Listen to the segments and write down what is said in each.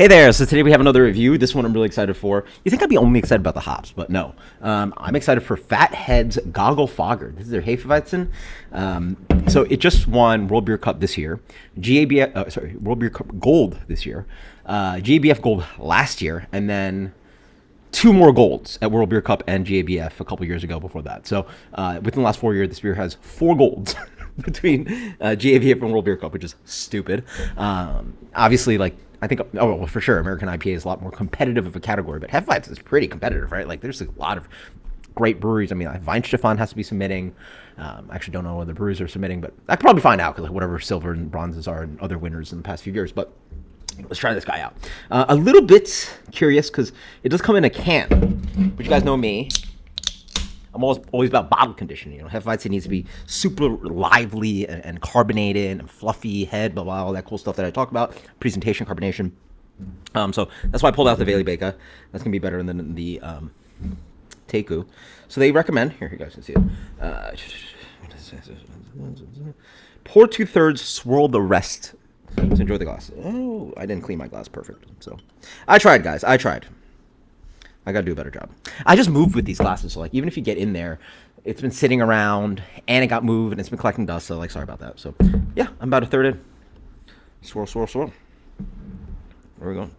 Hey there, so today we have another review. This one I'm really excited for. You think I'd be only excited about the hops, but no. I'm excited for Fathead's Goggle Fogger. This is their Hefeweizen. So it just won World Beer Cup this year. World Beer Cup Gold this year. GABF Gold last year, and then two more golds at World Beer Cup and GABF a couple years ago before that. So within the last 4 years, this beer has 4 golds between GABF and World Beer Cup, which is stupid. Obviously, I think, well, for sure, American IPA is a lot more competitive of a category, but Hefeweizen is pretty competitive, right? Like, there's a lot of great breweries. I mean, Weihenstephan has to be submitting. I actually don't know whether breweries are submitting, but I could probably find out because whatever silver and bronzes are and other winners in the past few years. But let's try this guy out. A little bit curious because it does come in a can, but you guys know me. I'm always about bottle condition. Hefeweizen needs to be super lively and carbonated and fluffy head, blah, blah, all that cool stuff that I talk about. Presentation, carbonation. So that's why I pulled out the Velibeka. That's going to be better than the Teku. So they recommend, here you guys can see it. Pour 2/3, swirl the rest. So enjoy the glass. Oh, I didn't clean my glass perfect. So I tried, guys. I tried. I gotta do a better job. I just moved with these glasses, so even if you get in there, it's been sitting around and it got moved and it's been collecting dust. So sorry about that. So yeah, I'm about a third in. Swirl, swirl, swirl. Where are we going?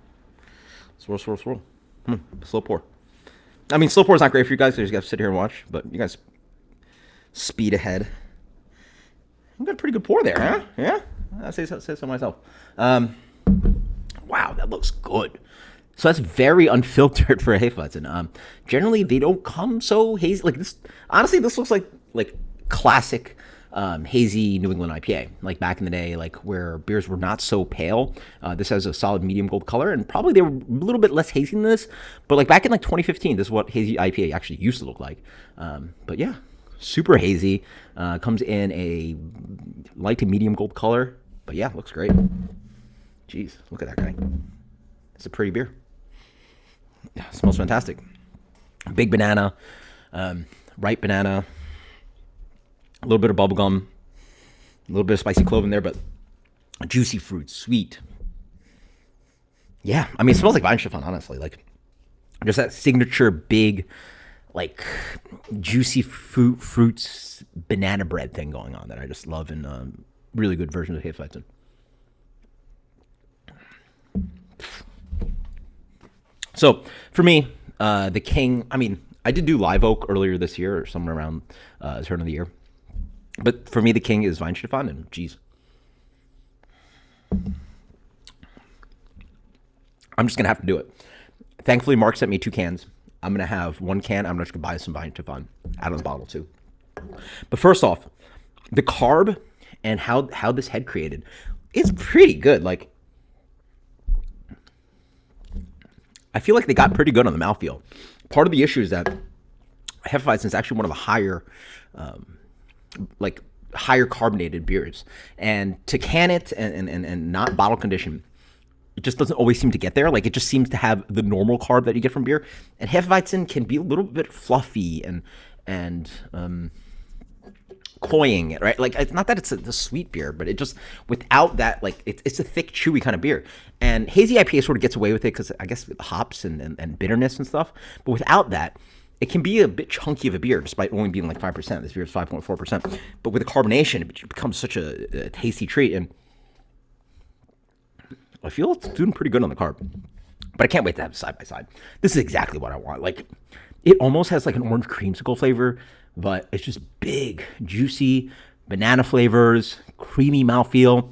Swirl, swirl, swirl. Slow pour. I mean, slow pour is not great for you guys. So you just gotta sit here and watch. But you guys speed ahead. I've got a pretty good pour there, huh? Yeah, I say so myself. Wow, that looks good. So that's very unfiltered for a Hefeweizen. Generally, they don't come so hazy. Like this, honestly, this looks like classic hazy New England IPA. Like back in the day, like where beers were not so pale. This has a solid medium gold color, and probably they were a little bit less hazy than this. But like back in 2015, this is what hazy IPA actually used to look like. But yeah, super hazy. Comes in a light to medium gold color. But yeah, looks great. Jeez, look at that guy. It's a pretty beer. Yeah, smells fantastic. Big banana, ripe banana, a little bit of bubblegum, a little bit of spicy clove in there, but juicy fruit, sweet. Yeah, I mean, it smells like Weihenstephan, honestly. Like, just that signature big, like, juicy fruits, banana bread thing going on that I just love in really good versions of Hefeweizen. So for me, the king, I mean, I did do Live Oak earlier this year or somewhere around the turn of the year. But for me, the king is Weihenstephan, and geez. I'm just going to have to do it. Thankfully, Mark sent me 2 cans. I'm going to have 1 can. I'm just going to buy some Weihenstephan out of the bottle too. But first off, the carb and how this head created is pretty good. Like, I feel like they got pretty good on the mouthfeel. Part of the issue is that Hefeweizen is actually one of the higher, higher carbonated beers. And to can it and not bottle condition, it just doesn't always seem to get there. Like, it just seems to have the normal carb that you get from beer. And Hefeweizen can be a little bit fluffy and cloying, right? Like, it's not that it's a sweet beer, but it just, without that, like, it's a thick, chewy kind of beer. And hazy IPA sort of gets away with it because I guess hops and bitterness and stuff. But without that, it can be a bit chunky of a beer, despite only being like 5%. This beer is 5.4%. But with the carbonation, it becomes such a tasty treat. And I feel it's doing pretty good on the carb. But I can't wait to have it side by side. This is exactly what I want. Like, it almost has like an orange creamsicle flavor, but it's just big, juicy, banana flavors, creamy mouthfeel.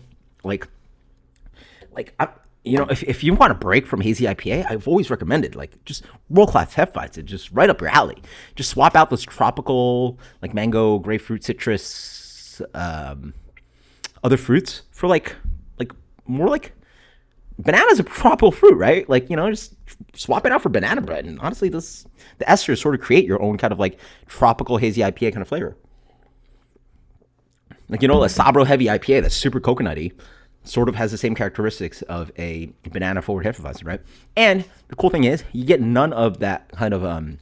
If you want a break from hazy IPA, I've always recommended, like, just world-class Hefeweizen, just right up your alley. Just swap out those tropical, like mango, grapefruit, citrus, other fruits for like more like banana's a tropical fruit, right? Like, just swap it out for banana bread. And honestly, the esters sort of create your own kind of like tropical hazy IPA kind of flavor. Like, a Sabro heavy IPA that's super coconutty sort of has the same characteristics of a banana forward Hefeweizen, right? And the cool thing is you get none of that kind of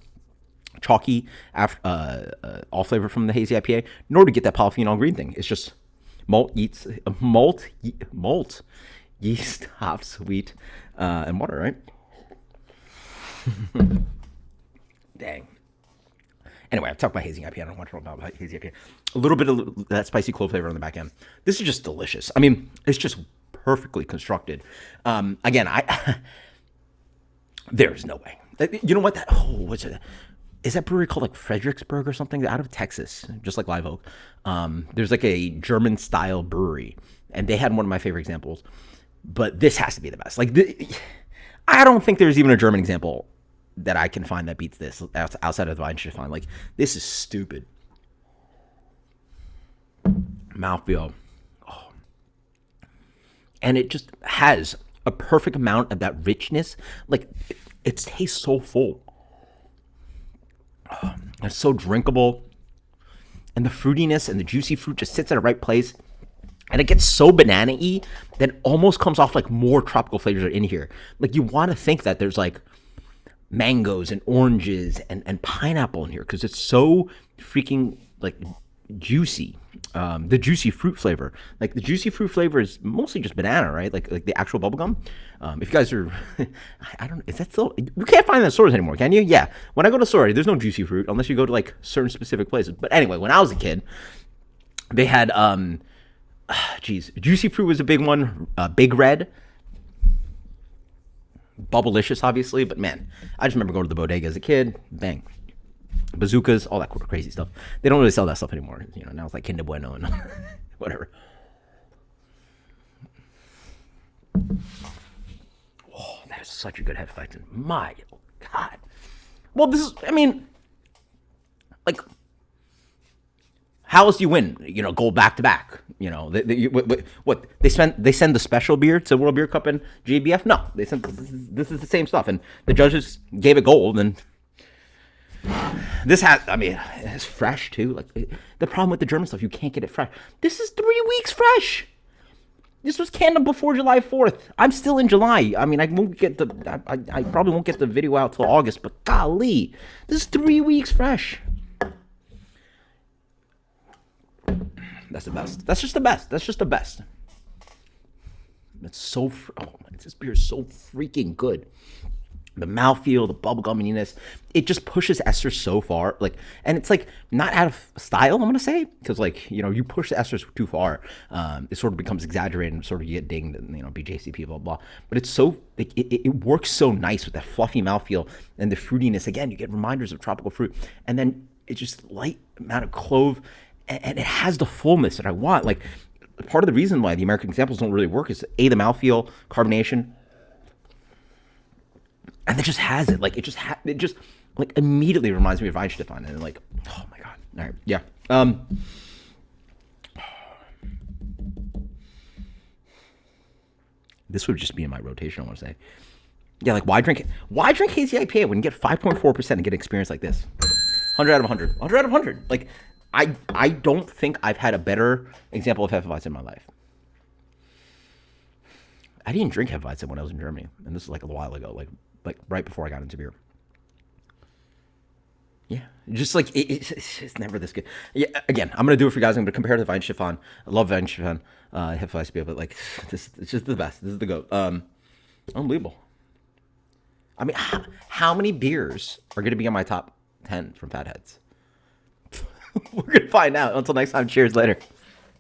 chalky all flavor from the hazy IPA, nor to get that polyphenol green thing. It's just malt Yeast, hops, wheat, and water, right? Dang. Anyway, I talked about hazy IPA. I don't want to talk about hazy IPA. A little bit of that spicy clove flavor on the back end. This is just delicious. I mean, it's just perfectly constructed. Again, there's no way. You know what? What's it? Is that brewery called like Fredericksburg or something? Out of Texas, just like Live Oak. There's like a German style brewery, and they had one of my favorite examples. But this has to be the best. Like, I don't think there's even a German example that I can find that beats this outside of the Weizenstephan. Like, this is stupid. Mouthfeel. Oh. And it just has a perfect amount of that richness. Like, it tastes so full. Oh, it's so drinkable. And the fruitiness and the juicy fruit just sits at the right place. And it gets so banana-y that it almost comes off like more tropical flavors are in here. Like, you want to think that there's like mangoes and oranges and pineapple in here because it's so freaking like juicy. The juicy fruit flavor, like the juicy fruit flavor is mostly just banana, right? Like the actual bubblegum. If you guys are, I don't, is that still, you can't find that in stores anymore, can you? Yeah. When I go to stores, there's no juicy fruit unless you go to like certain specific places. But anyway, when I was a kid, they had, juicy fruit was a big one. Big Red. Bubblicious, obviously, but man, I just remember going to the bodega as a kid. Bang, bazookas, all that crazy stuff. They don't really sell that stuff anymore. You know, now it's like Kinder Bueno and whatever. Oh, that is such a good Hefeweizen. My God. Well, this is, I mean, like, how else do you win? You know, gold back to back. You know, what they send the special beer to World Beer Cup and GBF? No, they sent this is the same stuff, and the judges gave it gold. And this has, I mean, it's fresh too. Like the problem with the German stuff, you can't get it fresh. This is 3 weeks fresh. This was canned before July 4th. I'm still in July. I mean, I probably won't get the video out till August, but golly, this is 3 weeks fresh. That's the best. That's just the best. That's just the best. It's so, this beer is so freaking good. The mouthfeel, the bubblegumminess, it just pushes esters so far. Like, and it's like not out of style, I'm gonna say, because like, you know, you push the esters too far, it sort of becomes exaggerated and sort of you get dinged and, you know, BJCP, blah, blah. But it's so, it works so nice with that fluffy mouthfeel and the fruitiness. Again, you get reminders of tropical fruit, and then it's just light amount of clove. And it has the fullness that I want. Like, part of the reason why the American examples don't really work is the mouthfeel, carbonation, and it just has it. Like, it just like immediately reminds me of Weizenstephan, and like, oh my God. All right, yeah. This would just be in my rotation, I want to say. Yeah, like why drink hazy IPA when you get 5.4% and get an experience like this? 100 out of 100. 100 out of 100. Like, I don't think I've had a better example of Hefeweizen in my life. I didn't drink Hefeweizen when I was in Germany, and this is like a while ago, like right before I got into beer. Yeah, just like it's never this good. Yeah, again, I'm gonna do it for you guys. I'm gonna compare to the Weizenstephan. I love Weizenstephan, Hefeweizen beer, but like this, it's just the best. This is the goat. Unbelievable. I mean, how many beers are gonna be on my top 10 from Fatheads? We're going to find out. Until next time, cheers later.